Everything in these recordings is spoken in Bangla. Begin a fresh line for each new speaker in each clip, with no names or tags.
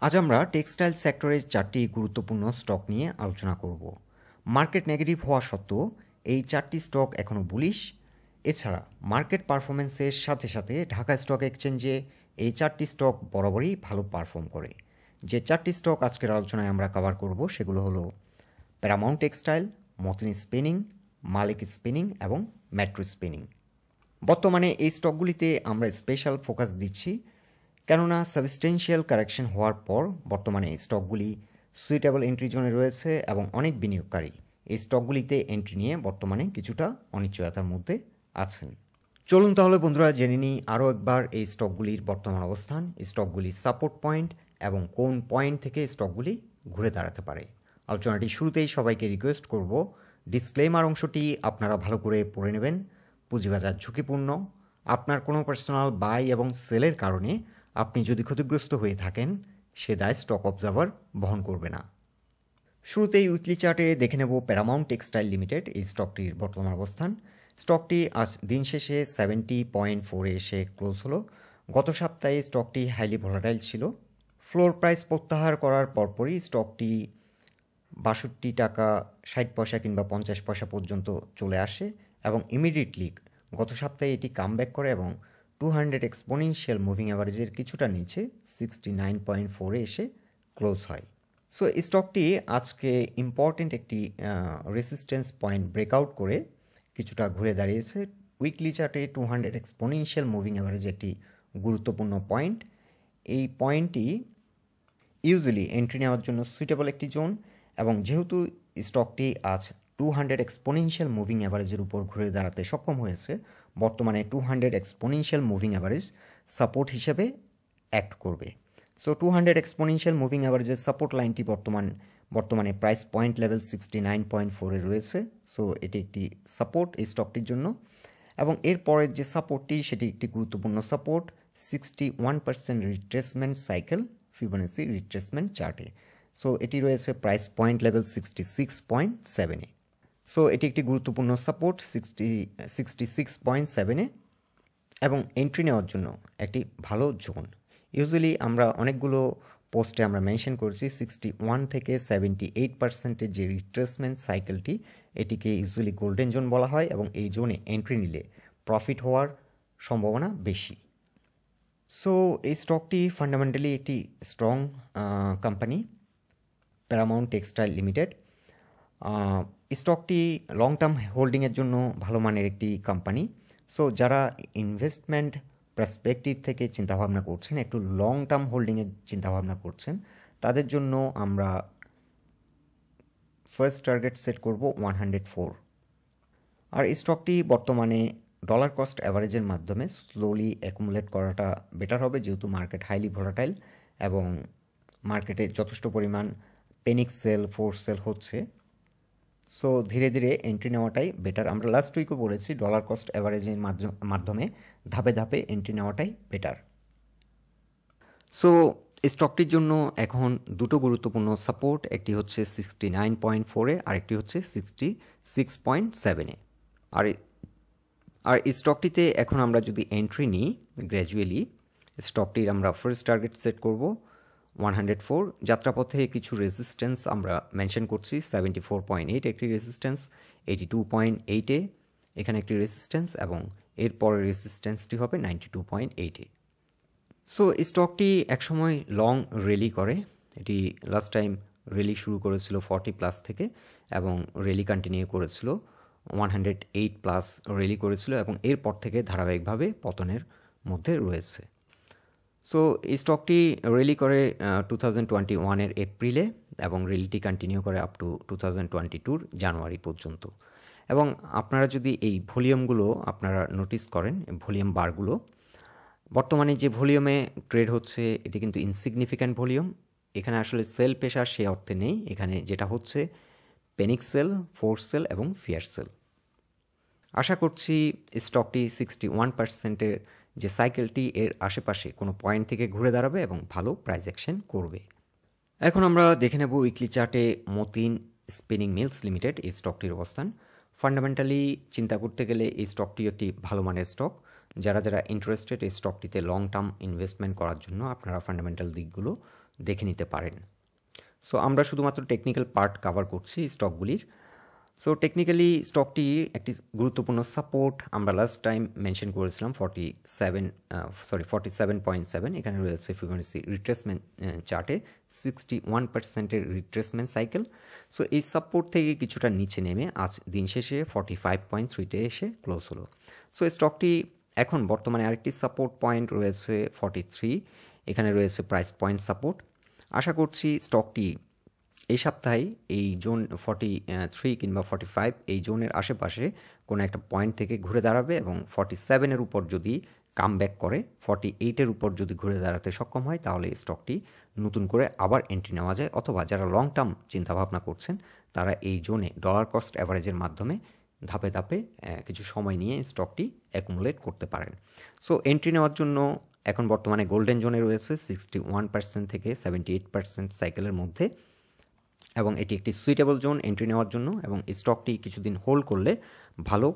আজ আমরা টেক্সটাইল সেক্টরের 4টি গুরুত্বপূর্ণ স্টক নিয়ে আলোচনা করব। মার্কেট নেগেটিভ হওয়া সত্ত্বেও এই 4টি স্টক এখনও বুলিশ। এছাড়া মার্কেট পারফরমেন্সের সাথে সাথে ঢাকা স্টক এক্সচেঞ্জে এই 4টি স্টক বরাবরই ভালো পারফর্ম করে। যে 4টি স্টক আজকের আলোচনায় আমরা কভার করব সেগুলো হলো প্যারামাউন্ট টেক্সটাইল, মতলিন স্পিনিং, মালিক স্পিনিং এবং মেট্রো স্পিনিং। বর্তমানে এই স্টকগুলিতে আমরা স্পেশাল ফোকাস দিচ্ছি, কেননা সাবস্টেন্সিয়াল কারেকশন হওয়ার পর বর্তমানে এই স্টকগুলি সুইটেবল এন্ট্রি জোনে রয়েছে এবং অনেক বিনিয়োগকারী এই স্টকগুলিতে এন্ট্রি নিয়ে বর্তমানে কিছুটা অনিশ্চয়তার মধ্যে আছেন। চলুন তাহলে বন্ধুরা জেনে নিই আরও একবার এই স্টকগুলির বর্তমান অবস্থান, স্টকগুলির সাপোর্ট পয়েন্ট এবং কোন পয়েন্ট থেকে স্টকগুলি ঘুরে দাঁড়াতে পারে। আলোচনাটি শুরুতেই সবাইকে রিকোয়েস্ট করব ডিসক্লেমার অংশটি আপনারা ভালো করে পড়ে নেবেন। পুঁজিবাজার ঝুঁকিপূর্ণ। আপনার কোনো পার্সোনাল বাই এবং সেলের কারণে আপনি যদি ক্ষতিগ্রস্ত হয়ে থাকেন সে দায় স্টক অবজার্ভার বহন করবে না। শুরুতেই উইকলি চার্টে দেখে নেব প্যারামাউন্ট টেক্সটাইল লিমিটেড এই স্টকটির বর্তমান অবস্থান। স্টকটি আজ দিন শেষে 70.4 এসে ক্লোজ হলো। গত সপ্তাহে স্টকটি হাইলি ভলাটাইল ছিল। ফ্লোর প্রাইস প্রত্যাহার করার পরপরই স্টকটি 62 টাকা 60 পয়সা কিংবা 50 পয়সা পর্যন্ত চলে আসে এবং ইমিডিয়েটলি গত সপ্তাহে এটি কামব্যাক করে এবং 200 এক্সপোনেনশিয়াল মুভিং অ্যাভারেজের কিছুটা নিচে 69.4 এসে ক্লোজ হয়। সো এই স্টকটি আজকে ইম্পর্টেন্ট একটি রেসিস্ট্যান্স পয়েন্ট ব্রেকআউট করে কিছুটা ঘুরে দাঁড়িয়েছে। উইকলি চার্টে 200 এক্সপোনেনশিয়াল মুভিং অ্যাভারেজ একটি গুরুত্বপূর্ণ পয়েন্ট। এই পয়েন্টটি ইউজুয়ালি এন্ট্রি নেওয়ার জন্য সুইটেবল একটি জোন এবং যেহেতু স্টকটি আজ 200 এক্সপোনেনশিয়াল মুভিং অ্যাভারেজের উপর ঘুরে দাঁড়াতে সক্ষম হয়েছে, বর্তমানে 200 এক্সপোনেনশিয়াল মুভিং অ্যাভারেজ সাপোর্ট হিসেবে অ্যাক্ট করবে। সো 200 এক্সপোনেনশিয়াল মুভিং অ্যাভারেজের সাপোর্ট লাইনটি বর্তমানে প্রাইস পয়েন্ট লেভেল 69.4 এ রয়েছে। সো এটি একটি সাপোর্ট এই স্টকটির জন্য এবং এরপরের যে সাপোর্টটি সেটি একটি গুরুত্বপূর্ণ support 61% retracement cycle Fibonacci retracement চার্টে। সো এটি রয়েছে প্রাইস পয়েন্ট লেভেল 66.7 এ। সো এটি একটি গুরুত্বপূর্ণ সাপোর্ট 66.7 এ এবং এন্ট্রি নেওয়ার জন্য একটি ভালো জোন। ইউজুয়ালি আমরা অনেকগুলো পোস্টে আমরা মেনশন করছি 61 থেকে 78%-এর যে রিট্রেসমেন্ট সাইকেলটি এটিকে ইউজুয়ালি গোল্ডেন জোন বলা হয় এবং এই জোনে এন্ট্রি নিলে প্রফিট হওয়ার সম্ভাবনা বেশি। সো এই স্টকটি ফান্ডামেন্টালি একটি strong company Paramount Textile Limited. স্টকটি লং টার্ম হোল্ডিংয়ের জন্য ভালো মানের একটি কোম্পানি। সো যারা ইনভেস্টমেন্ট পার্সপেক্টিভ থেকে চিন্তাভাবনা করছেন, একটু লং টার্ম হোল্ডিংয়ের চিন্তাভাবনা করছেন, তাদের জন্য আমরা ফার্স্ট টার্গেট সেট করব 104। আর এই স্টকটি বর্তমানে ডলার কস্ট অ্যাভারেজের মাধ্যমে স্লোলি অ্যাকুমুলেট করাটা বেটার হবে, যেহেতু মার্কেট হাইলি ভলাটাইল এবং মার্কেটে যথেষ্ট পরিমাণ পেনিক সেল ফোর্স সেল হচ্ছে। সো ধীরে ধীরে এন্ট্রি নেওয়াটাই বেটার। আমরা লাস্ট উইকও বলেছি ডলার কস্ট অ্যাভারেজের মাধ্যমে ধাপে ধাপে এন্ট্রি নেওয়াটাই বেটার। সো স্টকটির জন্য এখন দুটো গুরুত্বপূর্ণ সাপোর্ট, একটি হচ্ছে 69.4 এ আর একটি হচ্ছে 66.7 এ। আর এই স্টকটিতে এখন আমরা যদি এন্ট্রি নিই গ্র্যাজুয়ালি, স্টকটির আমরা ফার্স্ট টার্গেট সেট করব 104। যাত্রাপথে কিছু রেজিস্ট্যান্স আমরা মেনশন করছি 74.8 একটি রেজিস্ট্যান্স, 82.8 এ এখানে একটি রেজিস্ট্যান্স এবং এরপরের রেজিস্ট্যান্সটি হবে 92.8 এ। সো এই স্টকটি একসময় লং র্যালি করে। এটি লাস্ট টাইম র্যালি শুরু করেছিল 40+ থেকে এবং র্যালি কন্টিনিউ করেছিল 108+ র্যালি করেছিল এবং এরপর থেকে ধারাবাহিকভাবে পতনের মধ্যে রয়েছে। সো এই স্টকটি র্যালি করে 2021-এর এপ্রিলে এবং র্যালিটি কন্টিনিউ করে আপ টু 2022-র জানুয়ারি পর্যন্ত। এবং আপনারা যদি এই ভলিউমগুলো আপনারা নোটিস করেন, ভলিউম বারগুলো বর্তমানে যে ভলিউমে ট্রেড হচ্ছে এটি কিন্তু ইনসিগনিফিক্যান্ট ভলিউম। এখানে আসলে সেল প্রেশার সে অর্থে নেই, এখানে যেটা হচ্ছে প্যানিক সেল, ফোর্স সেল এবং ফিয়ার সেল। আশা করছি স্টকটি 61%-এর যে সাইকেলটি এর আশেপাশে কোনো পয়েন্ট থেকে ঘুরে দাঁড়াবে এবং ভালো প্রাইস অ্যাকশন করবে। এখন আমরা দেখে নেব উইকলি চার্টে মতিন স্পিনিং মিলস লিমিটেড এই স্টকটির অবস্থান। ফান্ডামেন্টালি চিন্তা করতে গেলে এই স্টকটি একটি ভালো মানের স্টক, যারা যারা ইন্টারেস্টেড এই স্টকটিতে লং টার্ম ইনভেস্টমেন্ট করার জন্য আপনারা ফান্ডামেন্টাল দিকগুলো দেখে নিতে পারেন। সো আমরা শুধুমাত্র টেকনিক্যাল পার্ট কভার করছি স্টকগুলির। সো টেকনিক্যালি স্টকটি একটি গুরুত্বপূর্ণ সাপোর্ট আমরা লাস্ট টাইম মেনশন করেছিলাম 47.7, এখানে রয়েছে ফিবোনাচি রিট্রেসমেন্ট চার্টে 61%-এর রিট্রেসমেন্ট সাইকেল। সো এই সাপোর্ট থেকে কিছুটা নিচে নেমে আজ দিন শেষে 45.3-তে এসে ক্লোজ হলো। সো এই স্টকটি এখন বর্তমানে আরেকটি সাপোর্ট পয়েন্ট রয়েছে 43, এখানে রয়েছে প্রাইস পয়েন্ট সাপোর্ট। আশা করছি স্টকটি এই সপ্তাহে এই জোন 43 কিংবা 45 এই জোনের আশেপাশে কোনো একটা পয়েন্ট থেকে ঘুরে দাঁড়াবে এবং 47-এর উপর যদি কামব্যাক করে 48-এর উপর যদি ঘুরে দাঁড়াতে সক্ষম হয় তাহলে স্টকটি নতুন করে আবার এন্ট্রি নেওয়া যায়, অথবা যারা লং টার্ম চিন্তাভাবনা করছেন তারা এই জোনে ডলার কস্ট অ্যাভারেজের মাধ্যমে ধাপে ধাপে কিছু সময় নিয়ে স্টকটি অ্যাকুমুলেট করতে পারেন। সো এন্ট্রি নেওয়ার জন্য এখন বর্তমানে গোল্ডেন জোনে রয়েছে 61% থেকে 78% সাইকেলের মধ্যে, এবং এটি একটি সুইটেবল জোন এন্ট্রি নেওয়ার জন্য, এবং এই স্টকটি কিছুদিন হোল্ড করলে ভালো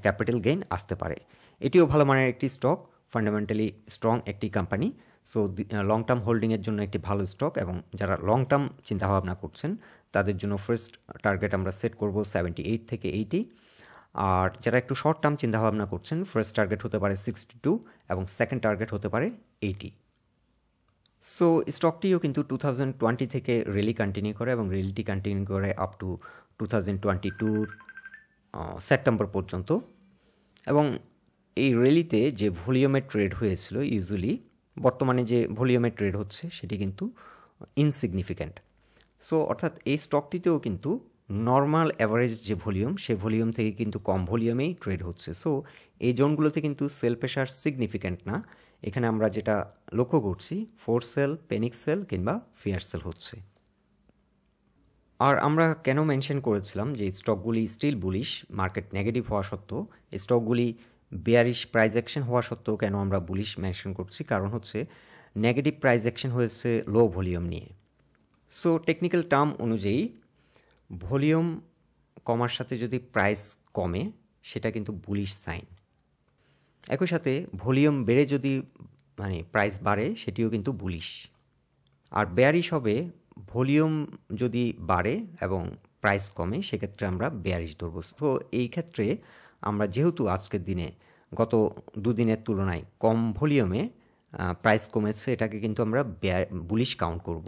ক্যাপিটাল গেইন আসতে পারে। এটিও ভালো মানের একটি স্টক, ফান্ডামেন্টালি স্ট্রং একটি কোম্পানি। সো লং টার্ম হোল্ডিংয়ের জন্য একটি ভালো স্টক, এবং যারা লং টার্ম চিন্তাভাবনা করছেন তাদের জন্য ফার্স্ট টার্গেট আমরা সেট করব 78 থেকে 80, আর যারা একটু শর্ট টার্ম চিন্তাভাবনা করছেন ফার্স্ট টার্গেট হতে পারে 62 এবং সেকেন্ড টার্গেট হতে পারে 80। সো স্টকটিও কিন্তু 2020 থেকে র্যালি কন্টিনিউ করে, এবং র্যালিটি কন্টিনিউ করে আপ টু 2022 সেপ্টেম্বর পর্যন্ত। এবং এই র্যালিতে যে ভলিউমে ট্রেড হয়েছিল ইউজুয়ালি বর্তমানে যে ভলিউমে ট্রেড হচ্ছে সেটি কিন্তু ইনসিগনিফিক্যান্ট। সো অর্থাৎ এই স্টকটিতেও কিন্তু নর্মাল অ্যাভারেজ যে ভলিউম সে ভলিউম থেকে কিন্তু কম ভলিউমেই ট্রেড হচ্ছে। সো এই জোনগুলোতে কিন্তু সেল প্রেশার সিগনিফিক্যান্ট না। এখানে আমরা যেটা লক্ষ্য করছি ফোর্স সেল, প্যানিক সেল কিংবা ফিয়ার সেল হচ্ছে। আর আমরা কেন মেনশন করেছিলাম যে স্টকগুলি স্টিল বুলিশ, মার্কেট নেগেটিভ হওয়া সত্ত্বেও স্টকগুলি বেয়ারিশ প্রাইস অ্যাকশন হওয়া সত্ত্বেও কেন আমরা বুলিশ মেনশন করছি, কারণ হচ্ছে নেগেটিভ প্রাইস অ্যাকশন হয়েছে লো ভলিউম নিয়ে। সো টেকনিক্যাল টার্ম অনুযায়ী ভলিউম কমার সাথে যদি প্রাইস কমে সেটা কিন্তু বুলিশ সাইন। একই সাথে ভলিউম বেড়ে যদি প্রাইস বাড়ে সেটিও কিন্তু বুলিশ। আর বেয়ারিশ হবে ভলিউম যদি বাড়ে এবং প্রাইস কমে, সেক্ষেত্রে আমরা বেয়ারিশ ধরব। তো এই ক্ষেত্রে আমরা যেহেতু আজকের দিনে গত দুদিনের তুলনায় কম ভলিউমে প্রাইস কমেছে, এটাকে কিন্তু আমরা বুলিশ কাউন্ট করব।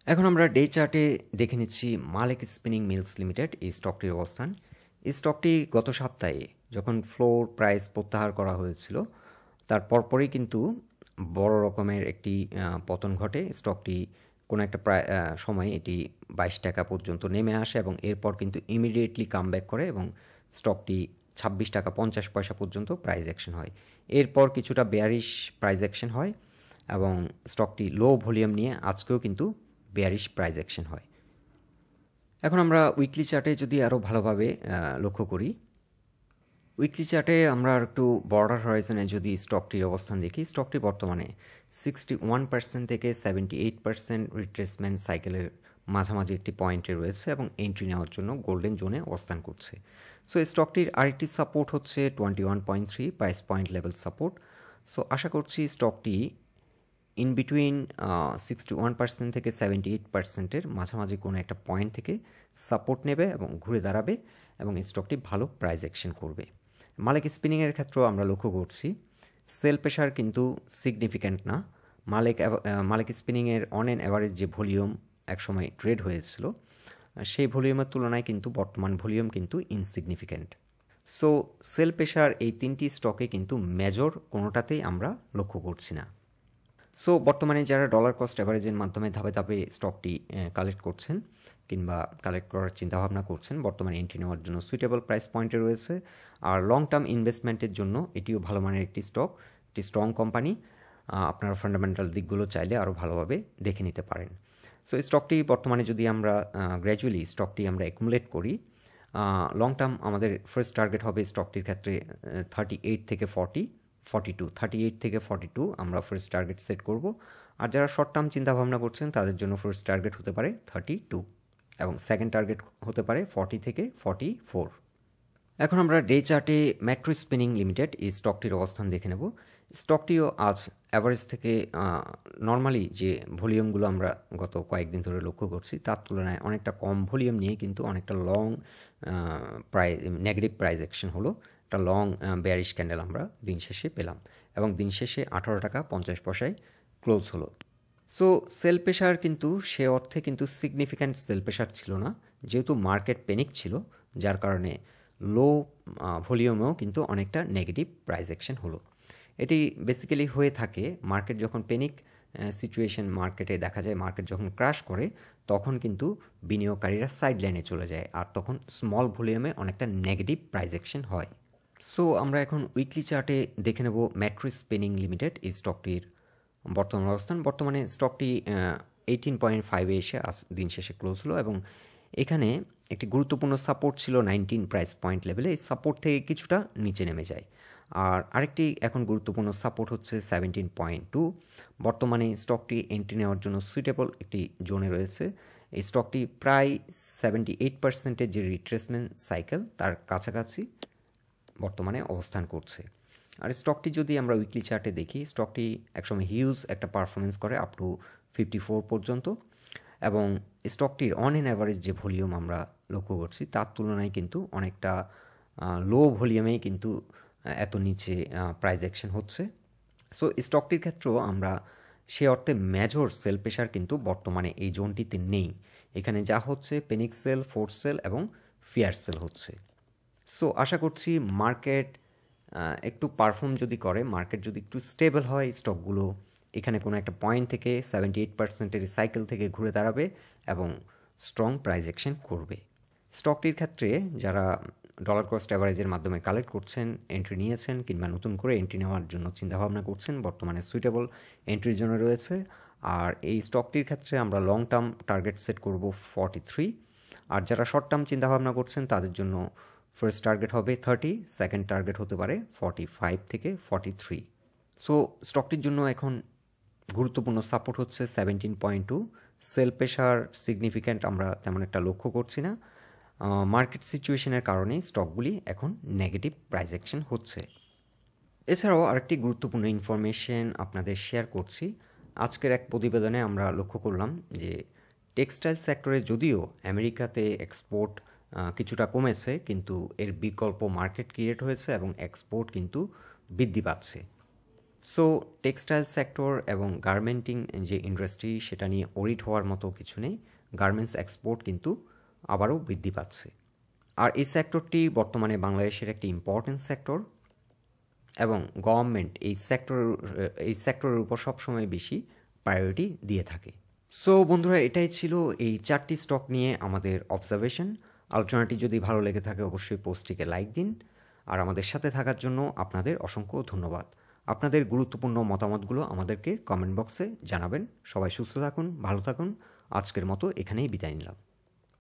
এখন আমরা ডে চার্টে দেখে নিচ্ছি মালিক স্পিনিং মিলস লিমিটেড এই স্টকটির অবস্থান। এই স্টকটি গত সপ্তাহে যখন ফ্লোর প্রাইস প্রত্যাহার করা হয়েছিল তার পরপরই কিন্তু বড় রকমের একটি পতন ঘটে। স্টকটি কোনো একটা সময় এটি 22 টাকা পর্যন্ত নেমে আসে এবং এরপর কিন্তু ইমিডিয়েটলি কামব্যাক করে এবং স্টকটি 26 টাকা 50 পয়সা পর্যন্ত প্রাইস অ্যাকশন হয়। এরপর কিছুটা বেয়ারিশ প্রাইস অ্যাকশন হয় এবং স্টকটি লো ভলিউম নিয়ে আজকেও কিন্তু বেয়ারিশ প্রাইস অ্যাকশন হয়। এখন আমরা উইকলি চার্টে যদি আরও ভালোভাবে লক্ষ্য করি, উইকলি চার্টে আমরা একটু বর্ডার হরাইজনে যদি স্টকটির অবস্থান দেখি, স্টকটি বর্তমানে 61% থেকে 78% রিট্রেসমেন্ট সাইকেলের মাঝামাঝি একটি পয়েন্টে রয়েছে এবং এন্ট্রি নেওয়ার জন্য গোল্ডেন জোনে অবস্থান করছে। সো এই স্টকটির আরেকটি সাপোর্ট হচ্ছে 21.3 price point level support. So আশা করছি স্টকটি ইন বিটুইন 61% থেকে 78%-এর মাঝামাঝি কোনো একটা পয়েন্ট থেকে সাপোর্ট নেবে এবং ঘুরে দাঁড়াবে এবং এই স্টকটি ভালো প্রাইস অ্যাকশন করবে। মালিক স্পিনিংয়ের ক্ষেত্রেও আমরা লক্ষ্য করছি সেল প্রেশার কিন্তু সিগনিফিক্যান্ট না। মালিক স্পিনিংয়ের অন অ্যান অ্যাভারেজ যে ভলিউম একসময় ট্রেড হয়েছিল সেই ভলিউমের তুলনায় কিন্তু বর্তমান ভলিউম কিন্তু ইনসিগনিফিক্যান্ট। সো সেল প্রেশার এই তিনটি স্টকে কিন্তু মেজর কোনোটাতেই আমরা লক্ষ্য করছি না। সো বর্তমানে যারা ডলার কস্ট অ্যাভারেজের মাধ্যমে ধাপে ধাপে স্টকটি কালেক্ট করছেন কিংবা কালেক্ট করার চিন্তাভাবনা করছেন, বর্তমানে এন্ট্রি নেওয়ার জন্য সুইটেবল প্রাইস পয়েন্টে রয়েছে। আর লং টার্ম ইনভেস্টমেন্টের জন্য এটিও ভালো মানের একটি স্টক, একটি স্ট্রং কোম্পানি। আপনারা ফান্ডামেন্টাল দিকগুলো চাইলে আরও ভালোভাবে দেখে নিতে পারেন। সো এই স্টকটি বর্তমানে যদি আমরা গ্র্যাজুয়ালি স্টকটি আমরা অ্যাকুমুলেট করি, লং টার্ম আমাদের ফার্স্ট টার্গেট হবে স্টকটির ক্ষেত্রে 38 থেকে 38 থেকে 42 আমরা ফার্স্ট টার্গেট সেট করব। আর যারা শর্ট টার্ম চিন্তাভাবনা করছেন তাদের জন্য ফার্স্ট টার্গেট হতে পারে 32 এবং সেকেন্ড টার্গেট হতে পারে 40 থেকে 44। এখন আমরা ডে চার্টে মেট্রো স্পিনিং লিমিটেড এই স্টকটির অবস্থান দেখে নেব। স্টকটিও আজ অ্যাভারেজ থেকে নর্মালি যে ভলিউমগুলো আমরা গত কয়েকদিন ধরে লক্ষ্য করছি তার তুলনায় অনেকটা কম ভলিউম নিয়ে কিন্তু অনেকটা লং নেগেটিভ প্রাইস অ্যাকশন হলো। একটা লং বেয়ারিশ ক্যান্ডেল আমরা দিন শেষে পেলাম এবং দিন শেষে 18 টাকা 50 পয়সায় ক্লোজ হলো। সো সেল প্রেশার কিন্তু সে অর্থে কিন্তু সিগনিফিক্যান্ট সেল প্রেশার ছিল না, যেহেতু মার্কেট প্যানিক ছিল, যার কারণে লো ভলিউমেও কিন্তু অনেকটা নেগেটিভ প্রাইস অ্যাকশন হলো। এটি বেসিক্যালি হয়ে থাকে মার্কেট যখন প্যানিক সিচুয়েশন মার্কেটে দেখা যায়, মার্কেট যখন ক্র্যাশ করে তখন কিন্তু বিনিয়োগকারীরা সাইড লাইনে চলে যায় আর তখন স্মল ভলিউমে অনেকটা নেগেটিভ প্রাইস অ্যাকশন হয়। সো আমরা এখন উইকলি চার্টে দেখে নেব মেট্রো স্পিনিং লিমিটেড এই স্টকটির বর্তমান অবস্থান। বর্তমানে স্টকটি 18.5 এসে দিন শেষে ক্লোজ হলো এবং এখানে একটি গুরুত্বপূর্ণ সাপোর্ট ছিল 19 প্রাইস পয়েন্ট লেভেলে। এই সাপোর্ট থেকে কিছুটা নিচে নেমে যায়। আর আরেকটি এখন গুরুত্বপূর্ণ সাপোর্ট হচ্ছে 17.2। বর্তমানে স্টকটি এন্ট্রি নেওয়ার জন্য সুইটেবল একটি জোনে রয়েছে। এই স্টকটি প্রায় 78% যে রিট্রেসমেন্ট সাইকেল তার কাছাকাছি বর্তমানে অবস্থান করছে। আর স্টকটি যদি আমরা উইকলি চার্টে দেখি, স্টকটি একসময় হিউজ একটা পারফরমেন্স করে আপ টু 54 পর্যন্ত এবং স্টকটির অন এন অ্যাভারেজ যে ভলিউম আমরা লক্ষ্য করছি তার তুলনায় কিন্তু অনেকটা লো ভলিউমেই কিন্তু এত নিচে প্রাইস অ্যাকশন হচ্ছে। সো স্টকটির ক্ষেত্রেও আমরা সে অর্থে মেজর সেল প্রেশার কিন্তু বর্তমানে এই জোনটিতে নেই। এখানে যা হচ্ছে পেনিক সেল, ফোর্স সেল এবং ফিয়ার সেল হচ্ছে। সো আশা করছি মার্কেট একটু পারফর্ম যদি করে, মার্কেট যদি একটু স্টেবল হয়, স্টকগুলো এখানে কোনো একটা পয়েন্ট থেকে 78%-এর সাইকেল থেকে ঘুরে দাঁড়াবে এবং স্ট্রং প্রাইস অ্যাকশন করবে। স্টকটির ক্ষেত্রে যারা ডলার কস্ট অ্যাভারেজের মাধ্যমে কালেক্ট করছেন, এন্ট্রি নিয়েছেন কিংবা নতুন করে এন্ট্রি নেওয়ার জন্য চিন্তাভাবনা করছেন, বর্তমানে সুইটেবল এন্ট্রির জন্য রয়েছে। আর এই স্টকটির ক্ষেত্রে আমরা লং টার্ম টার্গেট সেট করব 43। আর যারা শর্ট টার্ম চিন্তাভাবনা করছেন তাদের জন্য ফার্স্ট টার্গেট হবে 30, সেকেন্ড টার্গেট হতে পারে 45 থেকে 43। সো স্টকটির জন্য এখন গুরুত্বপূর্ণ সাপোর্ট হচ্ছে 17.2। সেল প্রেশার সিগনিফিক্যান্ট আমরা তেমন একটা লক্ষ্য করছি না। মার্কেট সিচুয়েশনের কারণে স্টকগুলি এখন নেগেটিভ প্রাইস অ্যাকশন হচ্ছে। এছাড়াও আরেকটি গুরুত্বপূর্ণ ইনফরমেশন আপনাদের শেয়ার করছি। আজকের এক প্রতিবেদনে আমরা লক্ষ্য করলাম যে টেক্সটাইল সেক্টরে যদিও আমেরিকাতে এক্সপোর্ট কিছুটা কমেছে, কিন্তু এর বিকল্প মার্কেট ক্রিয়েট হয়েছে এবং এক্সপোর্ট কিন্তু বৃদ্ধি পাচ্ছে। সো টেক্সটাইল সেক্টর এবং গার্মেন্টিং যে ইন্ডাস্ট্রি সেটা নিয়ে ওরিড হওয়ার মতো কিছু নেই। গার্মেন্টস এক্সপোর্ট কিন্তু আবারও বৃদ্ধি পাচ্ছে। আর এই সেক্টরটি বর্তমানে বাংলাদেশের একটি ইম্পর্টেন্ট সেক্টর এবং গভর্নমেন্ট এই সেক্টরের উপর সবসময় বেশি প্রায়োরিটি দিয়ে থাকে। সো বন্ধুরা, এটাই ছিল এই 4টি স্টক নিয়ে আমাদের অবজারভেশন। আলোচনাটি যদি ভালো লেগে থাকে অবশ্যই পোস্টটিকে লাইক দিন। আর আমাদের সাথে থাকার জন্য আপনাদের অসংখ্য ধন্যবাদ। আপনাদের গুরুত্বপূর্ণ মতামতগুলো আমাদেরকে কমেন্ট বক্সে জানাবেন। সবাই সুস্থ থাকুন, ভালো থাকুন। আজকের মতো এখানেই বিদায় নিলাম।